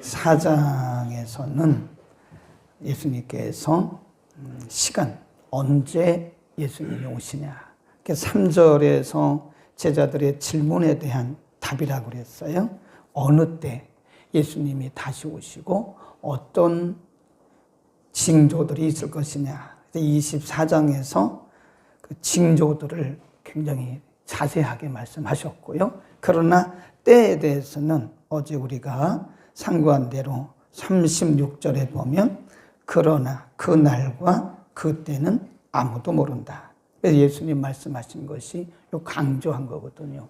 24장에서는 예수님께서 시간, 언제 예수님이 오시냐. 3절에서 제자들의 질문에 대한 답이라고 그랬어요. 어느 때 예수님이 다시 오시고 어떤 징조들이 있을 것이냐. 24장에서 그 징조들을 굉장히 자세하게 말씀하셨고요. 그러나 때에 대해서는 어제 우리가 상고한 대로 36절에 보면 그러나 그 날과 그 때는 아무도 모른다. 그래서 예수님 말씀하신 것이 강조한 거거든요.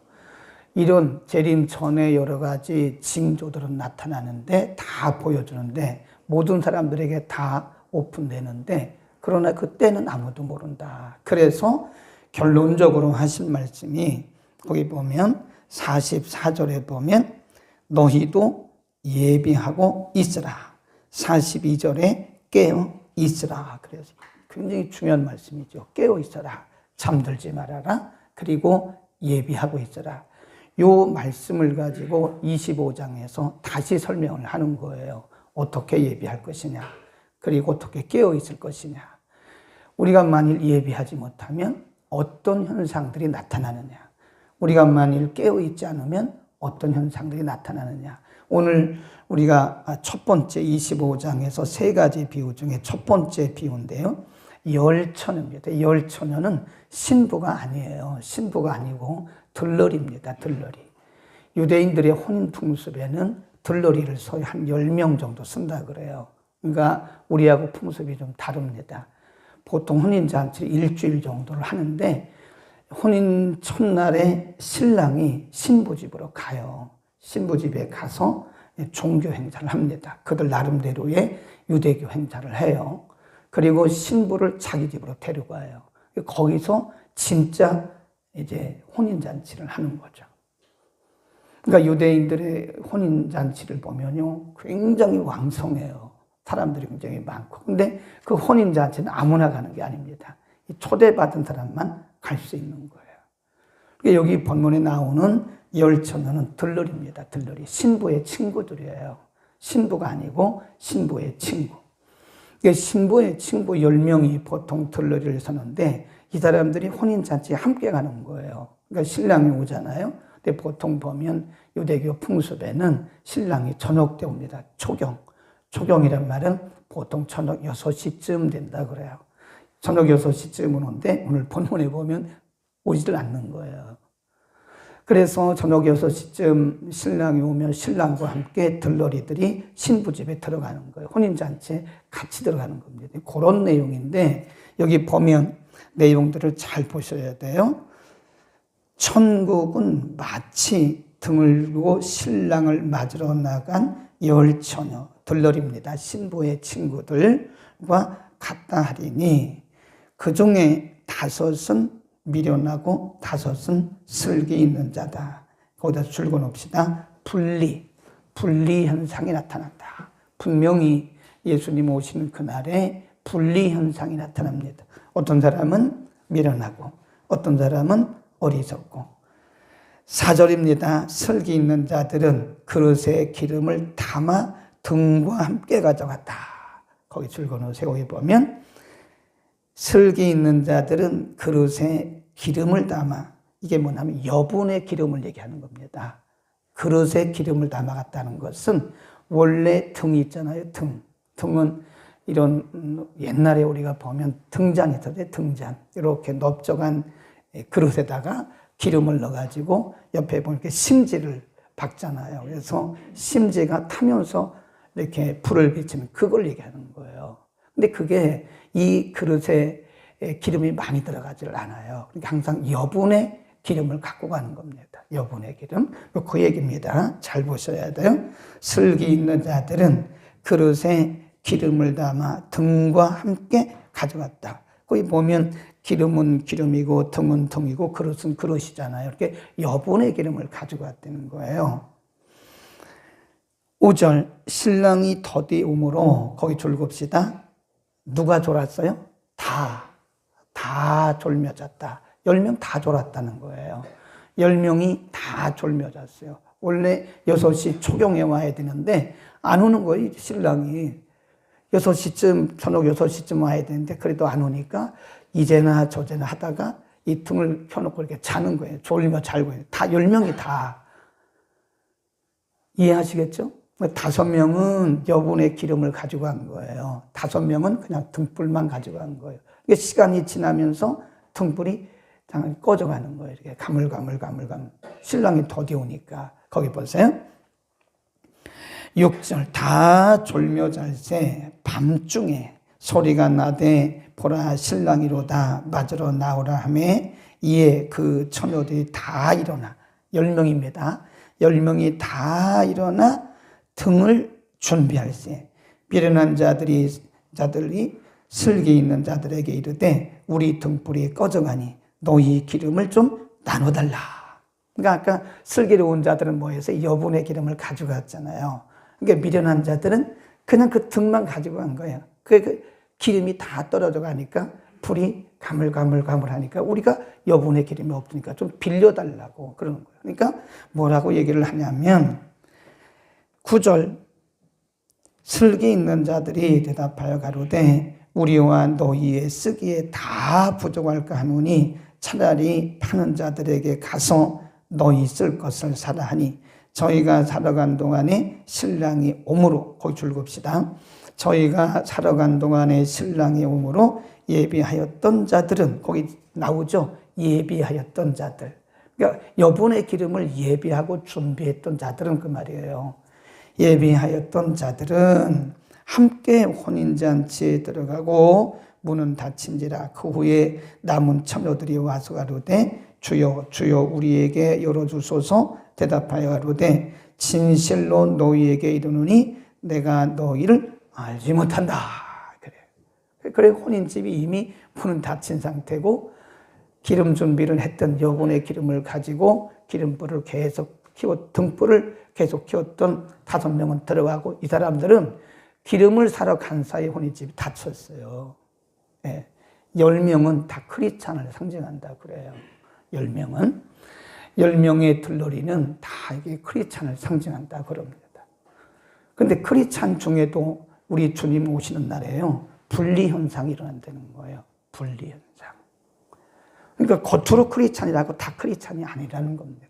이런 재림 전에 여러 가지 징조들은 나타나는데 다 보여주는데 모든 사람들에게 다 오픈되는데 그러나 그때는 아무도 모른다. 그래서 결론적으로 하신 말씀이 거기 보면 44절에 보면 너희도 예비하고 있으라. 42절에 깨어 있으라. 그래서 굉장히 중요한 말씀이죠. 깨어 있어라. 잠들지 말아라. 그리고 예비하고 있어라. 요 말씀을 가지고 25장에서 다시 설명을 하는 거예요. 어떻게 예비할 것이냐. 그리고 어떻게 깨어 있을 것이냐. 우리가 만일 예비하지 못하면 어떤 현상들이 나타나느냐. 우리가 만일 깨어 있지 않으면 어떤 현상들이 나타나느냐. 오늘 우리가 첫 번째 25장에서 세 가지 비유 중에 첫 번째 비유인데요. 열처녀입니다. 열처녀는 신부가 아니에요. 신부가 아니고 들러리입니다. 들러리. 유대인들의 혼인 풍습에는 들러리를 소위 한 10명 정도 쓴다 그래요. 그러니까 우리하고 풍습이 좀 다릅니다. 보통 혼인잔치를 일주일 정도를 하는데 혼인 첫날에 신랑이 신부집으로 가요. 신부집에 가서 종교 행사를 합니다. 그들 나름대로의 유대교 행사를 해요. 그리고 신부를 자기 집으로 데려가요. 거기서 진짜 이제 혼인잔치를 하는 거죠. 그러니까 유대인들의 혼인잔치를 보면요. 굉장히 왕성해요. 사람들이 굉장히 많고. 근데 그 혼인잔치는 아무나 가는 게 아닙니다. 초대받은 사람만 갈 수 있는 거예요. 그러니까 여기 본문에 나오는 열처녀는 들러리입니다. 들러리. 신부의 친구들이에요. 신부가 아니고 신부의 친구. 그러니까 신부의 친구 10명이 보통 들러리를 서는데 이 사람들이 혼인잔치에 함께 가는 거예요. 그러니까 신랑이 오잖아요. 근데 보통 보면 유대교 풍습에는 신랑이 저녁 때 옵니다. 초경. 초경이란 말은 보통 저녁 6시쯤 된다 그래요. 저녁 6시쯤 오는데 오늘 본문에 보면 오지를 않는 거예요. 그래서 저녁 6시쯤 신랑이 오면 신랑과 함께 들러리들이 신부집에 들어가는 거예요. 혼인잔치에 같이 들어가는 겁니다. 그런 내용인데 여기 보면 내용들을 잘 보셔야 돼요. 천국은 마치 등을 두고 신랑을 맞으러 나간 열처녀, 들러리입니다. 신부의 친구들과 같다 하리니 그 중에 5은 미련하고 5은 슬기 있는 자다. 거기다 줄여놓읍시다. 분리 현상이 나타난다. 분명히 예수님 오시는 그날에 분리 현상이 나타납니다. 어떤 사람은 미련하고 어떤 사람은 어리석고 4절입니다. 슬기 있는 자들은 그릇에 기름을 담아 등과 함께 가져갔다. 거기 줄여놓으세요. 거기 보면 슬기 있는 자들은 그릇에 기름을 담아, 이게 뭐냐면 여분의 기름을 얘기하는 겁니다. 그릇에 기름을 담아갔다는 것은 원래 등이 있잖아요. 등은 이런 옛날에 우리가 보면 등잔이 있었어요. 등잔. 이렇게 넓적한 그릇에다가 기름을 넣어가지고 옆에 보면 이렇게 심지를 박잖아요. 그래서 심지가 타면서 이렇게 불을 비치는 그걸 얘기하는 거예요. 근데 그게 이 그릇에 기름이 많이 들어가지를 않아요. 그러니까 항상 여분의 기름을 갖고 가는 겁니다. 여분의 기름. 그 얘기입니다. 잘 보셔야 돼요. 슬기 있는 자들은 그릇에 기름을 담아 등과 함께 가져갔다. 거기 보면 기름은 기름이고 등은 등이고 그릇은 그릇이잖아요. 이렇게 여분의 기름을 가져갔다는 거예요. 5절 신랑이 더디 오므로 거기 줄곱시다. 누가 졸았어요? 다 졸며잤다. 10명 다 졸았다는 거예요. 10명이 다 졸며잤어요. 원래 6시 초경에 와야 되는데 안 오는 거예요, 신랑이. 6시쯤, 저녁 6시쯤 와야 되는데 그래도 안 오니까 이제나 저제나 하다가 이 등을 켜놓고 이렇게 자는 거예요. 졸리며 자고 있어요. 다 10명이 다. 이해하시겠죠? 5명은 여분의 기름을 가지고 간 거예요. 5명은 그냥 등불만 가지고 간 거예요. 시간이 지나면서 등불이 꺼져가는 거예요. 이렇게 가물가물. 신랑이 더디우니까. 거기 보세요. 6절 다 졸며 잘새 밤중에 소리가 나되 보라 신랑이로다 맞으러 나오라 하매 이에 그 처녀들이 다 일어나 10명입니다. 10명이 다 일어나 등을 준비할세 미련한 자들이 슬기 있는 자들에게 이르되 우리 등불이 꺼져가니 너희 기름을 좀 나눠달라. 그러니까 아까 슬기로운 자들은 뭐해서 여분의 기름을 가져갔잖아요. 그러니까 미련한 자들은 그냥 그 등만 가지고 간 거예요. 그 기름이 다 떨어져 가니까 불이 가물가물하니까 우리가 여분의 기름이 없으니까 좀 빌려달라고 그러는 거예요. 그러니까 뭐라고 얘기를 하냐면 9절 슬기 있는 자들이 대답하여 가로되 우리와 너희의 쓰기에 다 부족할까 하노니 차라리 파는 자들에게 가서 너희 쓸 것을 사라 하니 저희가 사러 간 동안에 신랑이 오므로 거기 줄급시다. 저희가 사러 간 동안에 신랑이 오므로 예비하였던 자들은 거기 나오죠. 예비하였던 자들. 그러니까 여분의 기름을 예비하고 준비했던 자들은 그 말이에요. 예비하였던 자들은 함께 혼인잔치에 들어가고 문은 닫힌지라. 그 후에 남은 처녀들이 와서 가로되 주여 주여 우리에게 열어주소서. 대답하여 가로되 진실로 너희에게 이르노니 내가 너희를 알지 못한다. 그래 혼인집이 이미 문은 닫힌 상태고 기름 준비를 했던 여분의 기름을 가지고 기름불을 계속 등불을 계속 키웠던 5명은 들어가고 이 사람들은 기름을 사러 간 사이 혼인집이 닫혔어요. 10명은 다 크리스찬을 상징한다 그래요. 10명의 들러리는 다 이게 크리스찬을 상징한다 그럽니다. 근데 크리스찬 중에도 우리 주님 오시는 날에요. 분리현상이 일어난다는 거예요. 분리현상. 그러니까 겉으로 크리스찬이라고 다 크리스찬이 아니라는 겁니다.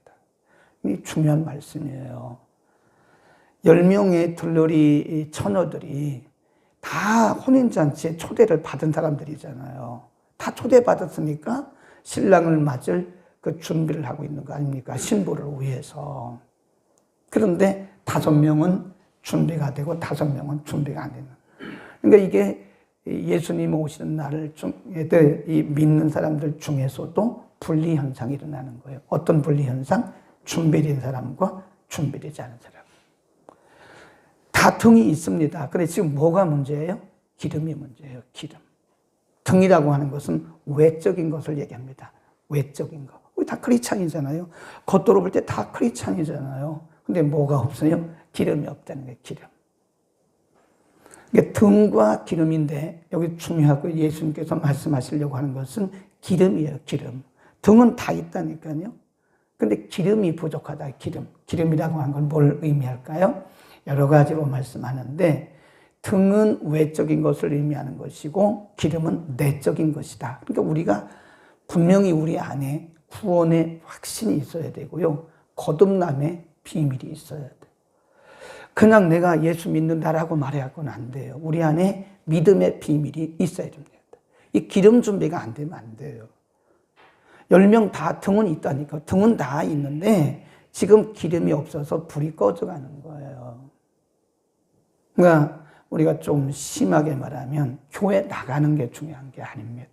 이 중요한 말씀이에요. 10명의 들러리 처녀들이 다 혼인잔치에 초대를 받은 사람들이잖아요. 다 초대받았으니까 신랑을 맞을 그 준비를 하고 있는 거 아닙니까? 신부를 위해서. 그런데 5명은 준비가 되고 5명은 준비가 안 되는. 그러니까 이게 예수님 오시는 날을 이 믿는 사람들 중에서도 분리 현상이 일어나는 거예요. 어떤 분리 현상? 준비된 사람과 준비되지 않은 사람. 다 등이 있습니다. 그런데 지금 뭐가 문제예요? 기름이 문제예요. 기름. 등이라고 하는 것은 외적인 것을 얘기합니다. 외적인 거. 우리 다 크리스찬이잖아요. 겉으로 볼 때 다 크리스찬이잖아요. 근데 뭐가 없어요? 기름이 없다는 거예요. 기름. 이게 등과 기름인데 여기 중요하고 예수님께서 말씀하시려고 하는 것은 기름이에요. 기름. 등은 다 있다니까요. 근데 기름이 부족하다. 기름. 기름이라고 하는 건 뭘 의미할까요? 여러 가지로 말씀하는데 등은 외적인 것을 의미하는 것이고 기름은 내적인 것이다. 그러니까 우리가 분명히 우리 안에 구원의 확신이 있어야 되고요. 거듭남의 비밀이 있어야 돼요. 그냥 내가 예수 믿는다라고 말해서는 안 돼요. 우리 안에 믿음의 비밀이 있어야 됩니다. 이 기름 준비가 안 되면 안 돼요. 10명 다 등은 있다니까. 등은 다 있는데 지금 기름이 없어서 불이 꺼져가는 거예요. 그러니까 우리가 좀 심하게 말하면 교회 나가는 게 중요한 게 아닙니다.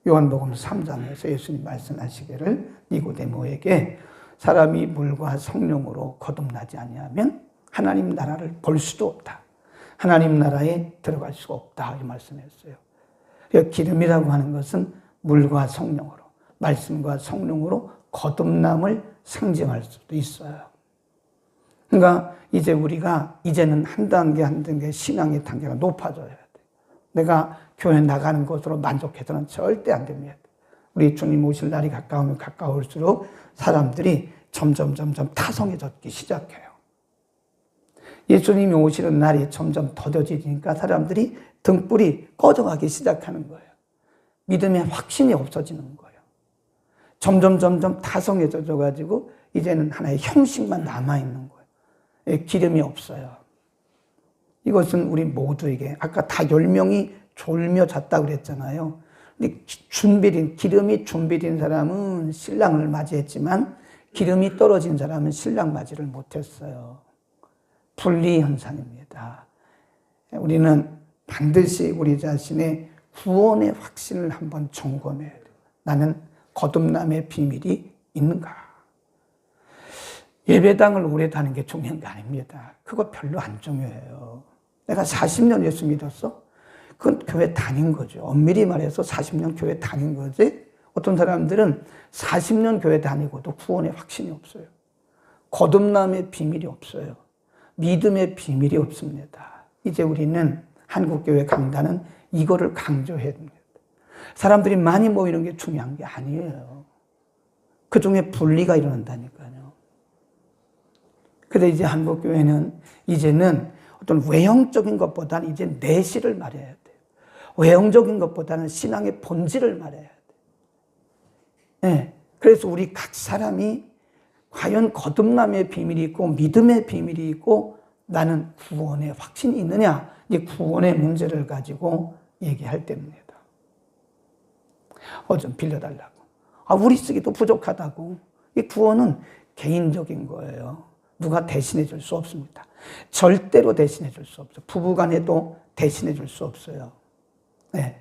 요한복음 3장에서 예수님 말씀하시기를 니고데모에게 사람이 물과 성령으로 거듭나지 아니하면 하나님 나라를 볼 수도 없다. 하나님 나라에 들어갈 수가 없다. 이 말씀했어요. 기름이라고 하는 것은 물과 성령으로, 말씀과 성령으로 거듭남을 상징할 수도 있어요. 그러니까 이제 우리가 이제는 한 단계 한 단계 신앙의 단계가 높아져야 돼. 내가 교회 나가는 것으로 만족해서는 절대 안 됩니다. 우리 주님 오실 날이 가까우면 가까울수록 사람들이 점점 타성해졌기 시작해요. 예수님이 오시는 날이 점점 더뎌지니까 사람들이 등불이 꺼져가기 시작하는 거예요. 믿음의 확신이 없어지는 거예요. 점점 타성해져 가지고 이제는 하나의 형식만 남아있는 거예요. 기름이 없어요. 이것은 우리 모두에게, 아까 다 10명이 졸며 잤다고 그랬잖아요. 근데 기름이 준비된 사람은 신랑을 맞이했지만 기름이 떨어진 사람은 신랑 맞이를 못했어요. 분리 현상입니다. 우리는 반드시 우리 자신의 구원의 확신을 한번 점검해야 돼요. 나는 거듭남의 비밀이 있는가? 예배당을 오래 다니는 게 중요한 게 아닙니다. 그거 별로 안 중요해요. 내가 40년 예수 믿었어? 그건 교회 다닌 거죠. 엄밀히 말해서 40년 교회 다닌 거지. 어떤 사람들은 40년 교회 다니고도 구원의 확신이 없어요. 거듭남의 비밀이 없어요. 믿음의 비밀이 없습니다. 이제 우리는 한국교회 강단은 이거를 강조해야 됩니다. 사람들이 많이 모이는 게 중요한 게 아니에요. 그 중에 분리가 일어난다니까요. 근데 이제 한국교회는 이제는 어떤 외형적인 것보다는 이제 내실을 말해야 돼요. 외형적인 것보다는 신앙의 본질을 말해야 돼요. 네. 그래서 우리 각 사람이 과연 거듭남의 비밀이 있고 믿음의 비밀이 있고 나는 구원의 확신이 있느냐, 이 구원의 문제를 가지고 얘기할 때입니다. 좀 빌려달라고. 우리 쓰기도 부족하다고. 이 구원은 개인적인 거예요. 누가 대신해 줄 수 없습니다. 절대로 대신해 줄 수 없어요. 부부간에도 대신해 줄 수 없어요. 네.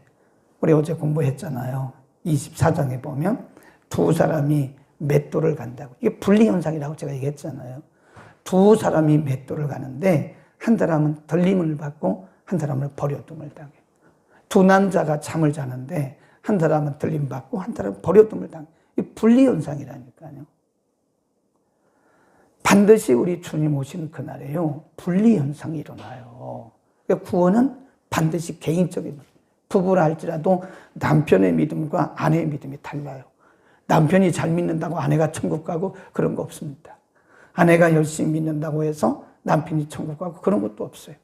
우리 어제 공부했잖아요. 24장에 보면 두 사람이 맷돌을 간다고. 이게 분리현상이라고 제가 얘기했잖아요. 두 사람이 맷돌을 가는데 한 사람은 들림을 받고 한 사람은 버려둠을 당해요. 두 남자가 잠을 자는데 한 사람은 들림 받고 한 사람은 버려둠을 당해요. 이 분리현상이라니까요. 반드시 우리 주님 오시는 그날에요. 분리현상이 일어나요. 그러니까 구원은 반드시 개인적인, 부부라 할지라도 남편의 믿음과 아내의 믿음이 달라요. 남편이 잘 믿는다고 아내가 천국 가고 그런 거 없습니다. 아내가 열심히 믿는다고 해서 남편이 천국 가고 그런 것도 없어요.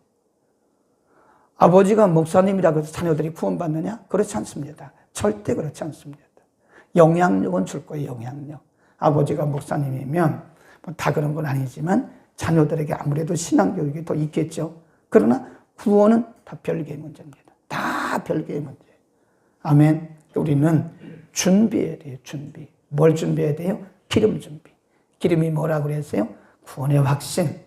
아버지가 목사님이라고 해서 자녀들이 구원받느냐? 그렇지 않습니다. 절대 그렇지 않습니다. 영향력은 줄 거예요, 영향력. 아버지가 목사님이면 다 그런 건 아니지만 자녀들에게 아무래도 신앙교육이 더 있겠죠. 그러나 구원은 다 별개의 문제입니다. 다 별개의 문제예요. 아멘. 우리는 준비해야 돼요, 준비. 뭘 준비해야 돼요? 기름 준비. 기름이 뭐라고 그랬어요? 구원의 확신,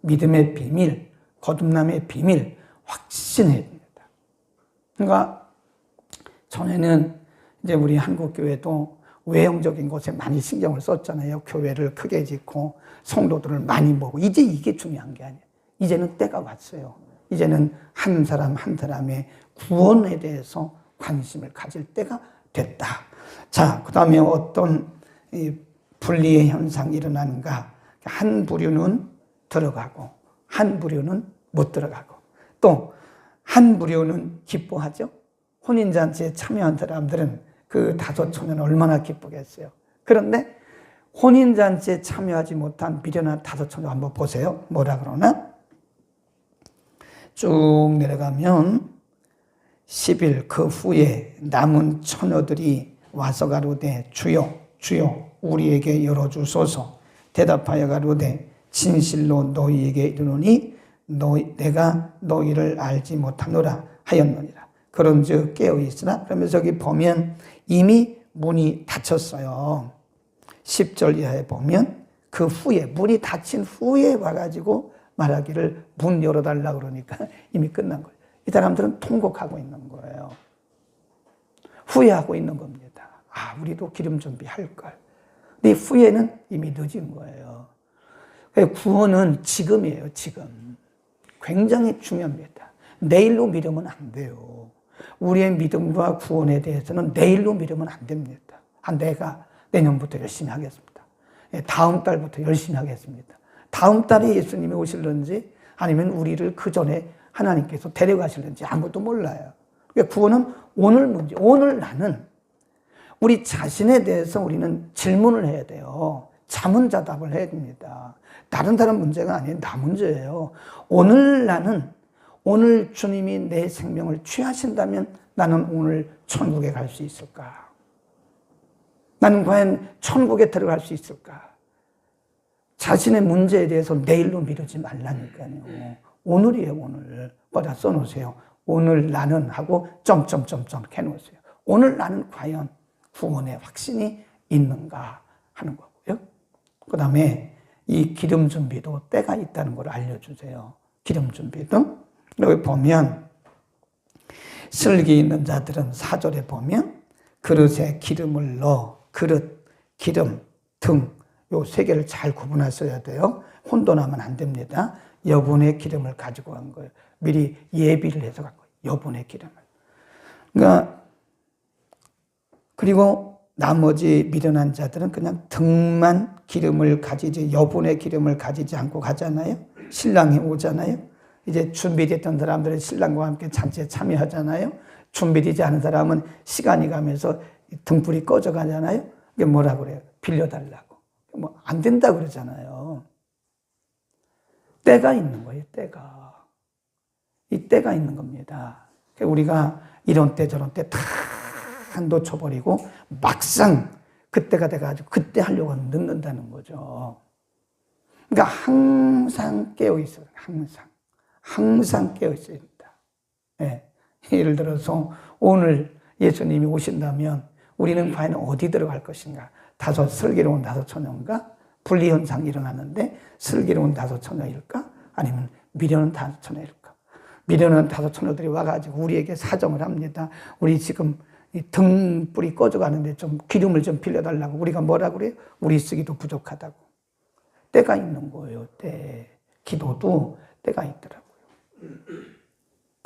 믿음의 비밀, 거듭남의 비밀, 확신해야 됩니다. 그러니까 전에는 이제 우리 한국교회도 외형적인 것에 많이 신경을 썼잖아요. 교회를 크게 짓고 성도들을 많이 모으고. 이제 이게 중요한 게 아니에요. 이제는 때가 왔어요. 이제는 한 사람 한 사람의 구원에 대해서 관심을 가질 때가 됐다. 자, 그 다음에 어떤 분리의 현상이 일어나는가. 한 부류는 들어가고 한 부류는 못 들어가고 또 한 부류는 기뻐하죠. 혼인잔치에 참여한 사람들은 그 5처녀는 얼마나 기쁘겠어요. 그런데 혼인잔치에 참여하지 못한 미련한 5처녀 한번 보세요. 뭐라 그러나? 쭉 내려가면 10일 그 후에 남은 처녀들이 와서 가로되 주여 주여 우리에게 열어주소서. 대답하여 가로되 진실로 너희에게 이르노니 내가 너희를 알지 못하노라 하였느니라. 그런즉 깨어있으라. 그러면서 여기 보면 이미 문이 닫혔어요. 10절 이하에 보면 그 후에 문이 닫힌 후에 와가지고 말하기를 문 열어달라 그러니까 이미 끝난 거예요. 이 사람들은 통곡하고 있는 거예요. 후회하고 있는 겁니다. 우리도 기름 준비할 걸. 근데 후회는 이미 늦은 거예요. 구원은 지금이에요, 지금. 굉장히 중요합니다. 내일로 미루면 안 돼요. 우리의 믿음과 구원에 대해서는 내일로 미루면 안 됩니다. 내가 내년부터 열심히 하겠습니다. 다음 달부터 열심히 하겠습니다. 다음 달에 예수님이 오실런지 아니면 우리를 그 전에 하나님께서 데려가실런지 아무도 몰라요. 그러니까 구원은 오늘 문제. 오늘 나는 우리 자신에 대해서 우리는 질문을 해야 돼요. 자문자답을 해야 됩니다. 다른 사람 문제가 아니에요. 나 문제예요. 오늘 주님이 내 생명을 취하신다면 나는 오늘 천국에 갈 수 있을까? 나는 과연 천국에 들어갈 수 있을까? 자신의 문제에 대해서 내일로 미루지 말라니까요. 오늘이에요, 오늘. 거기다 써놓으세요. 오늘 나는 하고 점점점점 해놓으세요. 오늘 나는 과연 구원의 확신이 있는가 하는 거고요. 그 다음에 이 기름 준비도 때가 있다는 걸 알려주세요. 기름 준비도. 여기 보면 슬기 있는 자들은 4절에 보면 그릇에 기름을 넣어 그릇, 기름, 등 요 세 개를 잘 구분하셔야 돼요. 혼돈하면 안 됩니다. 여분의 기름을 가지고 간 거예요. 미리 예비를 해서 간 거예요. 여분의 기름을. 그러니까 그리고 나머지 미련한 자들은 그냥 등만 기름을 가지지 여분의 기름을 가지지 않고 가잖아요. 신랑이 오잖아요. 이제 준비됐던 사람들은 신랑과 함께 잔치에 참여하잖아요. 준비되지 않은 사람은 시간이 가면서 등불이 꺼져 가잖아요. 이게 뭐라 그래요? 빌려달라고. 뭐 안 된다 그러잖아요. 때가 있는 거예요, 때가. 이 때가 있는 겁니다. 우리가 이런 때 저런 때 다 놓쳐버리고 막상 그때가 돼가지고 그때 하려고 늦는다는 거죠. 그러니까 항상 깨어 있어요. 항상 깨어 있어야 된다. 네. 예를 들어서 오늘 예수님이 오신다면 우리는 과연 어디 들어갈 것인가? 슬기로운 다섯 처녀인가? 분리현상이 일어났는데 슬기로운 다섯 처녀일까? 아니면 미련한 다섯 처녀일까? 미련한 다섯 처녀들이 와가지고 우리에게 사정을 합니다. 우리 지금 등불이 꺼져가는데 좀 기름을 좀 빌려달라고. 우리가 뭐라 그래요? 우리 쓰기도 부족하다고. 때가 있는 거예요, 때. 기도도 때가 있더라고요.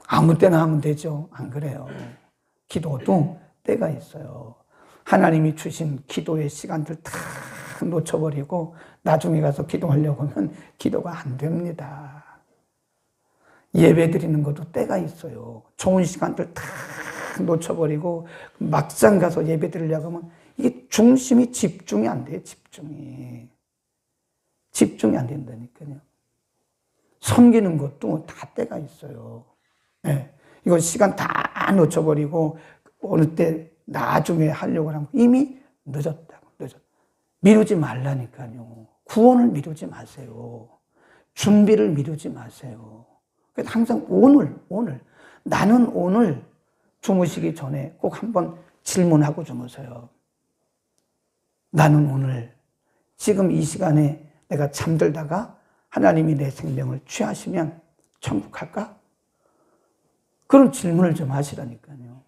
아무 때나 하면 되죠. 안 그래요. 기도도 때가 있어요. 하나님이 주신 기도의 시간들 다 놓쳐버리고 나중에 가서 기도하려고 하면 기도가 안 됩니다. 예배 드리는 것도 때가 있어요. 좋은 시간들 다 놓쳐버리고 막상 가서 예배 드리려고 하면 이게 중심이 집중이 안 돼요. 집중이 안 된다니까요. 섬기는 것도 다 때가 있어요. 네. 이거 시간 다 놓쳐버리고 어느 때 나중에 하려고 하면 이미 늦었다고. 미루지 말라니까요. 구원을 미루지 마세요. 준비를 미루지 마세요. 그래서 항상 오늘 나는 오늘 주무시기 전에 꼭 한번 질문하고 주무세요. 나는 오늘 지금 이 시간에 내가 잠들다가 하나님이 내 생명을 취하시면 천국 갈까? 그런 질문을 좀 하시라니까요.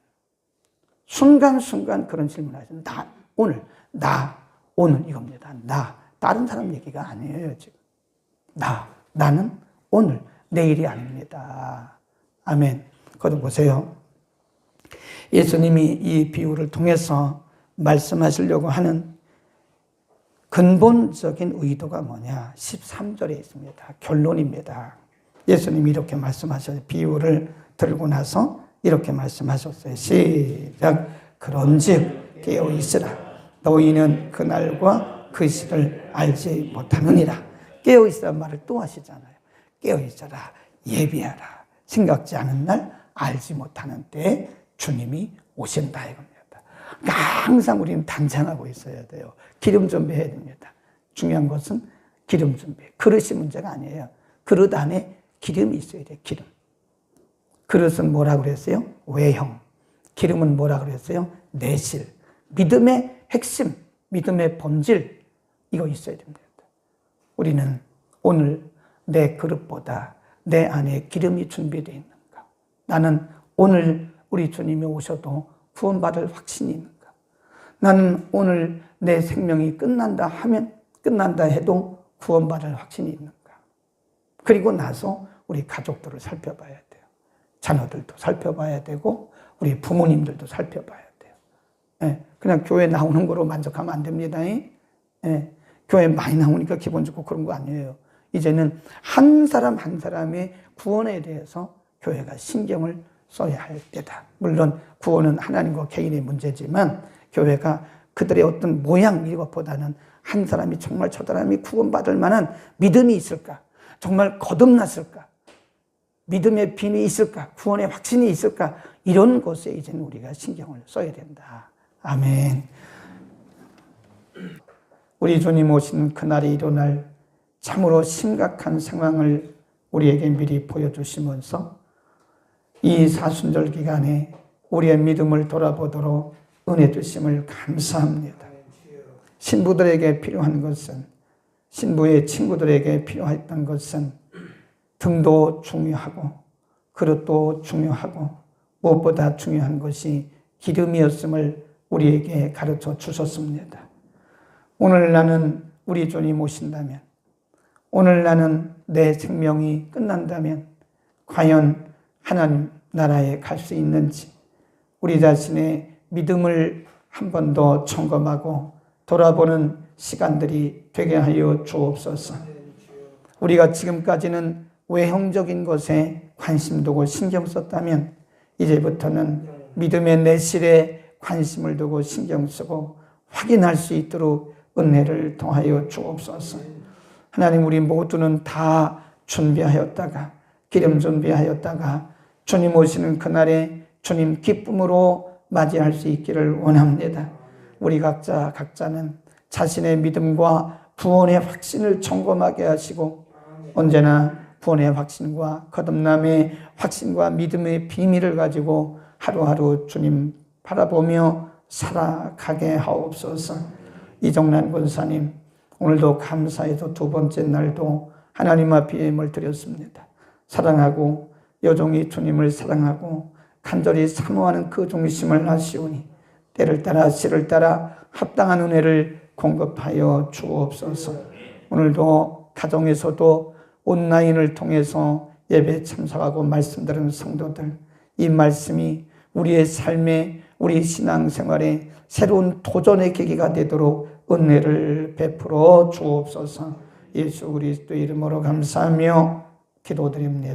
순간순간 그런 질문을 하시면 오늘 이겁니다. 다른 사람 얘기가 아니에요, 지금. 나는 오늘, 내일이 아닙니다. 아멘. 거기 보세요. 예수님이 이 비유를 통해서 말씀하시려고 하는 근본적인 의도가 뭐냐? 13절에 있습니다. 결론입니다. 예수님이 이렇게 말씀하셨어요. 비유를 들고 나서 이렇게 말씀하셨어요. 시작. 그런즉 깨어있으라. 너희는 그날과 그 시를 알지 못하느니라. 깨어있으란 말을 또 하시잖아요. 깨어있어라. 예비하라. 생각지 않은 날, 알지 못하는 때에 주님이 오신다 이겁니다. 그러니까 항상 우리는 단장하고 있어야 돼요. 기름 준비해야 됩니다. 중요한 것은 기름 준비. 그릇이 문제가 아니에요. 그릇 안에 기름이 있어야 돼요. 기름. 그릇은 뭐라 그랬어요? 외형. 기름은 뭐라 그랬어요? 내실. 믿음의 핵심, 믿음의 본질, 이거 있어야 됩니다. 우리는 오늘 내 그릇보다 내 안에 기름이 준비되어 있는가? 나는 오늘 우리 주님이 오셔도 구원받을 확신이 있는가? 나는 오늘 내 생명이 끝난다 해도 구원받을 확신이 있는가? 그리고 나서 우리 가족들을 살펴봐야 돼요. 자녀들도 살펴봐야 되고 우리 부모님들도 살펴봐야 돼요. 예, 그냥 교회 나오는 거로 만족하면 안 됩니다. 예, 교회 많이 나오니까 기분 좋고 그런 거 아니에요. 이제는 한 사람 한 사람의 구원에 대해서 교회가 신경을 써야 할 때다. 물론 구원은 하나님과 개인의 문제지만 교회가 그들의 어떤 모양 이것보다는 한 사람이 정말 저 사람이 구원받을 만한 믿음이 있을까? 정말 거듭났을까? 믿음의 빈이 있을까? 구원의 확신이 있을까? 이런 것에 이제는 우리가 신경을 써야 된다. 아멘. 우리 주님 오신 그날이 일어날 참으로 심각한 상황을 우리에게 미리 보여주시면서 이 사순절 기간에 우리의 믿음을 돌아보도록 은혜 주심을 감사합니다. 신부들에게 필요한 것은, 신부의 친구들에게 필요했던 것은 등도 중요하고 그릇도 중요하고 무엇보다 중요한 것이 기름이었음을 우리에게 가르쳐 주셨습니다. 오늘 나는 우리 주님 오신다면, 오늘 나는 내 생명이 끝난다면 과연 하나님 나라에 갈 수 있는지 우리 자신의 믿음을 한 번 더 점검하고 돌아보는 시간들이 되게 하여 주옵소서. 우리가 지금까지는 외형적인 것에 관심 두고 신경 썼다면 이제부터는 믿음의 내실에 관심을 두고 신경 쓰고 확인할 수 있도록 은혜를 더하여 주옵소서. 하나님, 우리 모두는 다 준비하였다가, 기름 준비하였다가 주님 오시는 그날에 주님 기쁨으로 맞이할 수 있기를 원합니다. 우리 각자는 자신의 믿음과 구원의 확신을 점검하게 하시고 언제나 구원의 확신과 거듭남의 확신과 믿음의 비밀을 가지고 하루하루 주님 바라보며 살아가게 하옵소서. 이정란 권사님, 오늘도 감사해서 두 번째 날도 하나님 앞에 예물을 드렸습니다. 사랑하고 여종이 주님을 사랑하고 간절히 사모하는 그 중심을 하시오니 때를 따라 시를 따라 합당한 은혜를 공급하여 주옵소서. 오늘도 가정에서도 온라인을 통해서 예배 참석하고 말씀 들은 성도들, 이 말씀이 우리의 삶에, 우리 신앙생활에 새로운 도전의 계기가 되도록 은혜를 베풀어 주옵소서. 예수 그리스도 이름으로 감사하며 기도드립니다.